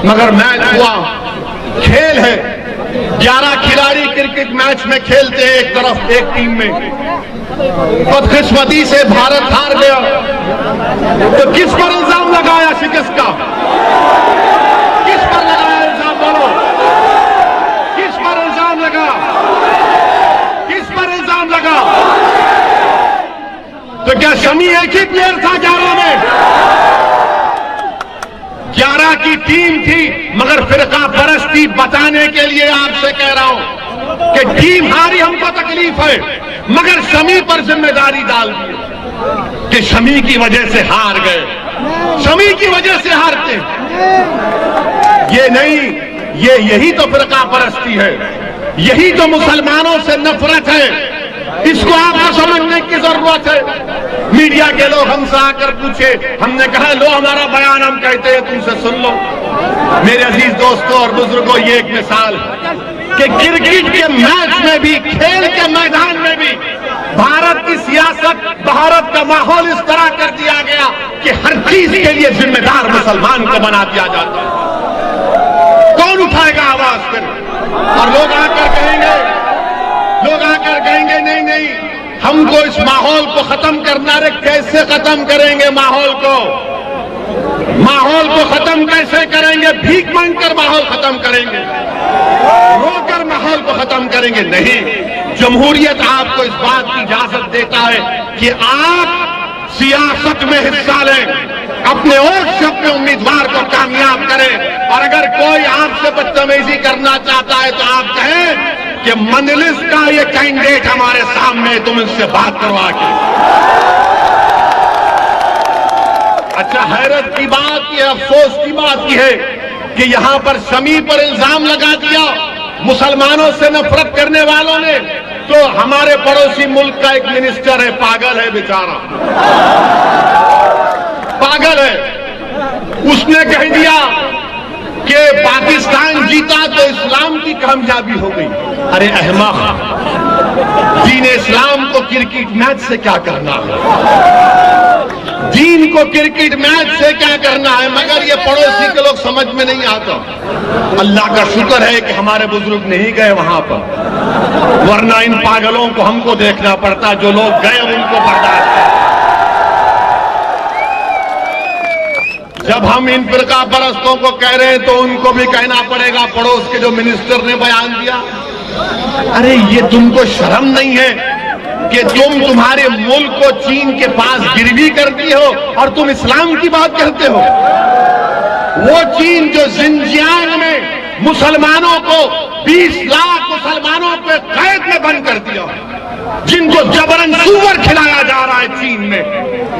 मगर मैच हुआ, खेल है। 11 खिलाड़ी क्रिकेट मैच में खेलते हैं एक तरफ एक टीम में। बदकिस्मती से भारत हार गया, तो किस पर इल्जाम लगाया शिकस्त का? किस पर लगाया इल्जाम? बोलो, किस पर इल्जाम लगा? किस पर इल्जाम लगा? तो क्या शमी एक ही प्लेयर था 11 में? 11 की टीम थी, मगर फिरका परस्ती बताने के लिए आपसे कह रहा हूं कि टीम हारी, हमको तकलीफ है, मगर शमी पर जिम्मेदारी डाल दी कि शमी की वजह से हार गए, शमी की वजह से हारते। ये नहीं, यही तो फिरका परस्ती है, यही तो मुसलमानों से नफरत है। इसको आपको समझने की जरूरत है। मीडिया के लोग हमसे आकर पूछे, हमने कहा लो हमारा बयान हम कहते हैं, तुमसे सुन लो। मेरे अजीज दोस्तों और बुजुर्गों, ये एक मिसाल कि क्रिकेट के मैच में भी, खेल के मैदान में भी भारत की सियासत, भारत का माहौल इस तरह कर दिया गया कि हर चीज के लिए जिम्मेदार मुसलमान को बना दिया जाता है। कौन उठाएगा आवाज फिर? और लोग आकर कहेंगे नहीं, हमको इस माहौल को खत्म करना। रे कैसे खत्म करेंगे माहौल को? माहौल को खत्म कैसे करेंगे? भीख मांगकर माहौल खत्म करेंगे? रोकर माहौल को खत्म करेंगे? नहीं। जमहूरियत आपको इस बात की इजाजत देता है कि आप सियासत में हिस्सा लें, अपने वोट से अपने उम्मीदवार को कामयाब करें। और अगर कोई आपसे बदतमीजी करना चाहता है तो आप कहें कि मंजलिस का ये कैंडिडेट हमारे सामने, तुम इससे बात करवा के। अच्छा, हैरत की बात, ये अफसोस की बात की है कि यहां पर शमी पर इल्जाम लगा दिया मुसलमानों से नफरत करने वालों ने, तो हमारे पड़ोसी मुल्क का एक मिनिस्टर है, पागल है बेचारा, पागल है। उसने कह दिया कि पाकिस्तान जीता तो इस्लाम की कामयाबी हो गई। अरे अहमक, दीन इस्लाम को क्रिकेट मैच से क्या करना है? दीन को क्रिकेट मैच से क्या करना है? मगर ये पड़ोसी के लोग समझ में नहीं आता। अल्लाह का शुक्र है कि हमारे बुजुर्ग नहीं गए वहां पर, वरना इन पागलों को हमको देखना पड़ता। जो लोग गए उनको बर्दाश्त है। जब हम इन फिरका परस्तों को कह रहे हैं तो उनको भी कहना पड़ेगा, पड़ोस के जो मिनिस्टर ने बयान दिया, अरे ये तुमको शर्म नहीं है कि तुम्हारे मुल्क को चीन के पास गिरवी कर दी हो और तुम इस्लाम की बात कहते हो? वो चीन जो जिनजियांग में मुसलमानों को, 20 लाख मुसलमानों को कैद में बंद कर दिया, जिनको जबरन सूअर खिलाया जा रहा है चीन में,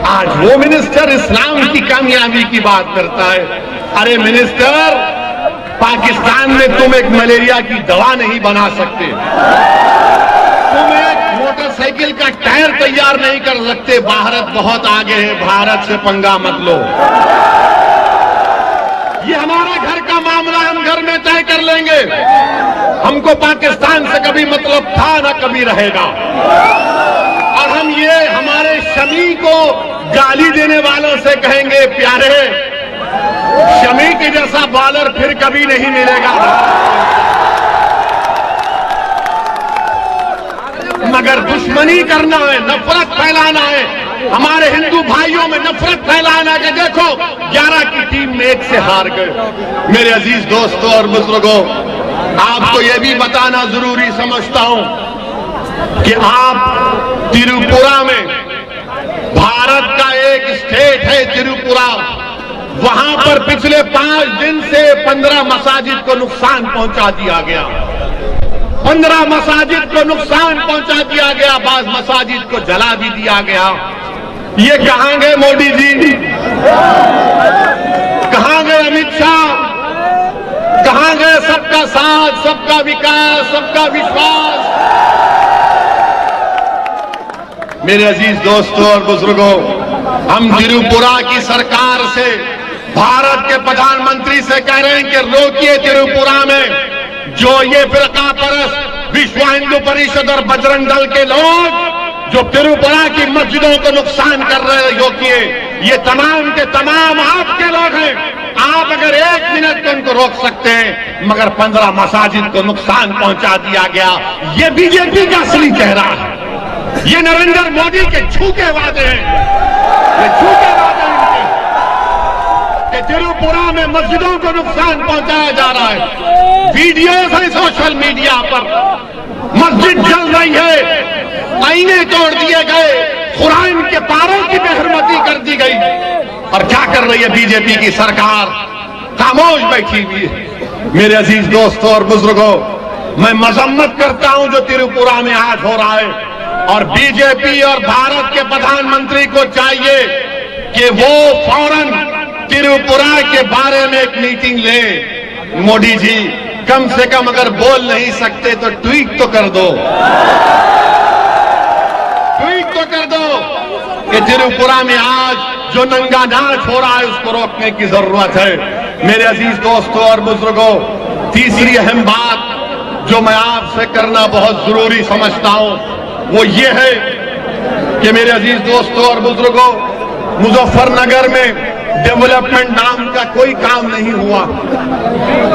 आज वो मिनिस्टर इस्लाम की कामयाबी की बात करता है। अरे मिनिस्टर, पाकिस्तान में तुम एक मलेरिया की दवा नहीं बना सकते, तुम एक मोटरसाइकिल का टायर तैयार नहीं कर सकते। भारत बहुत आगे है, भारत से पंगा मत लो। ये हमारा घर का मामला, हम घर में तय कर लेंगे। हमको पाकिस्तान से कभी मतलब था ना कभी रहेगा। और हम ये हमारे शमी को गाली देने वालों से कहेंगे, प्यारे, शमी के जैसा बॉलर फिर कभी नहीं मिलेगा। मगर दुश्मनी करना है, नफरत फैलाना है, हमारे हिंदू भाइयों में नफरत फैलाना है कि देखो 11 की टीम में 1 से हार गए। मेरे अजीज दोस्तों और बुजुर्गों, आपको यह भी बताना जरूरी समझता हूं कि आप त्रिपुरा में, भारत का एक स्टेट है त्रिपुरा, वहां पर पिछले 5 दिन से 15 मसाजिद को नुकसान पहुंचा दिया गया। 15 मसाजिद को नुकसान पहुंचा दिया गया, बाज़ मसाजिद को जला भी दिया गया। ये कहां गए मोदी जी? कहां गए अमित शाह? कहां गए सबका साथ, सबका विकास, सबका विश्वास? मेरे अजीज दोस्तों और बुजुर्गों, हम त्रिपुरा की सरकार से, भारत के प्रधानमंत्री से कह रहे हैं कि रोकिए त्रिपुरा में जो ये फिरका परस्त विश्व हिंदू परिषद और बजरंग दल के लोग जो त्रिपुरा की मस्जिदों को नुकसान कर रहे हैं, रोकिए। ये तमाम के तमाम आपके लोग हैं। आप अगर 1 मिनट को को रोक सकते हैं, मगर 15 मसाजिद को नुकसान पहुंचा दिया गया। ये बीजेपी का असली चेहरा है। ये नरेंद्र मोदी के झूठे वादे हैं, ये झूठे वादे हैं कि त्रिपुरा में मस्जिदों को नुकसान पहुंचाया जा रहा है। वीडियोस हैं सोशल मीडिया पर, मस्जिद जल रही है, आईने तोड़ दिए गए, कुरान के पारों की बेहरमती कर दी गई। और क्या कर रही है बीजेपी की सरकार? खामोश बैठी हुई है। मेरे अजीज दोस्तों और बुजुर्गों, मैं मजम्मत करता हूं जो त्रिपुरा में आज हो रहा है, और बीजेपी और भारत के प्रधानमंत्री को चाहिए कि वो फौरन त्रिपुरा के बारे में एक मीटिंग ले। मोदी जी, कम से कम अगर बोल नहीं सकते तो ट्वीट तो कर दो, ट्वीट तो कर दो कि त्रिपुरा में आज जो नंगा नाच हो रहा है उसको रोकने की जरूरत है। मेरे अजीज दोस्तों और बुजुर्गों, तीसरी अहम बात जो मैं आपसे करना बहुत जरूरी समझता हूं वो ये है कि मेरे अजीज दोस्तों और बुजुर्गों, मुजफ्फरनगर में डेवलपमेंट नाम का कोई काम नहीं हुआ।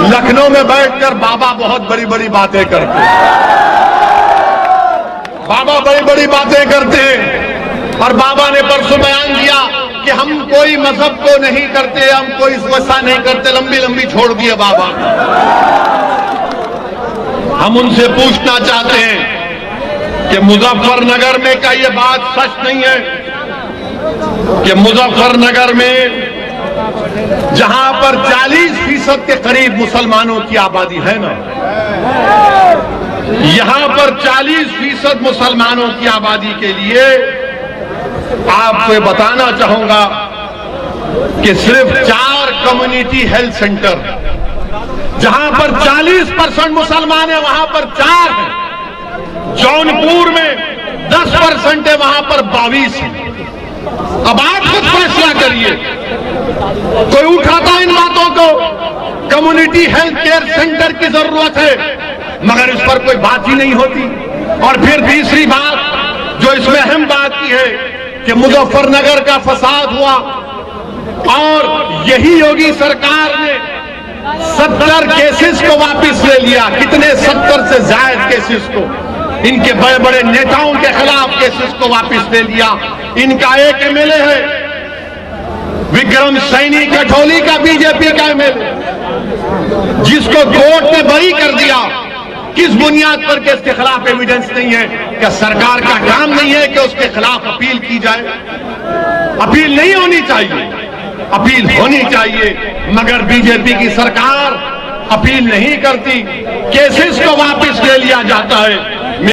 लखनऊ में बैठकर बाबा बहुत बड़ी बड़ी बातें करते हैं, बाबा बड़ी बड़ी बातें करते हैं। और बाबा ने परसों बयान दिया कि हम कोई मजहब को नहीं करते, हम कोई वसा नहीं करते, लंबी लंबी छोड़ दिए बाबा। हम उनसे पूछना चाहते हैं कि मुजफ्फरनगर में क्या ये बात सच नहीं है कि मुजफ्फरनगर में जहां पर 40% के करीब मुसलमानों की आबादी है ना, यहां पर 40% मुसलमानों की आबादी के लिए आपको बताना चाहूंगा कि सिर्फ 4 कम्युनिटी हेल्थ सेंटर, जहां पर 40% मुसलमान है वहां पर 4 है। जौनपुर में 10% है, वहां पर 22 है। अब आप खुद फैसला करिए, कोई उठाता इन बातों को? कम्युनिटी हेल्थ केयर सेंटर की जरूरत है, मगर इस पर कोई बात ही नहीं होती। और फिर तीसरी बात जो इसमें अहम बात की है कि मुजफ्फरनगर का फसाद हुआ और यही योगी सरकार ने 70 केसेस को वापस ले लिया। कितने? 70 से ज्यादा केसेस को, इनके बड़े बड़े नेताओं के खिलाफ केसेस को वापस ले लिया। इनका एक एमएलए है विक्रम सैनी कठौली का, बीजेपी का एमएलए, जिसको कोर्ट ने बरी कर दिया। किस बुनियाद पर कि इसके खिलाफ एविडेंस नहीं है? क्या सरकार का काम नहीं है कि उसके खिलाफ अपील की जाए? अपील नहीं होनी चाहिए, अपील होनी चाहिए, मगर बीजेपी की सरकार अपील नहीं करती, केसेस को वापस ले लिया जाता है।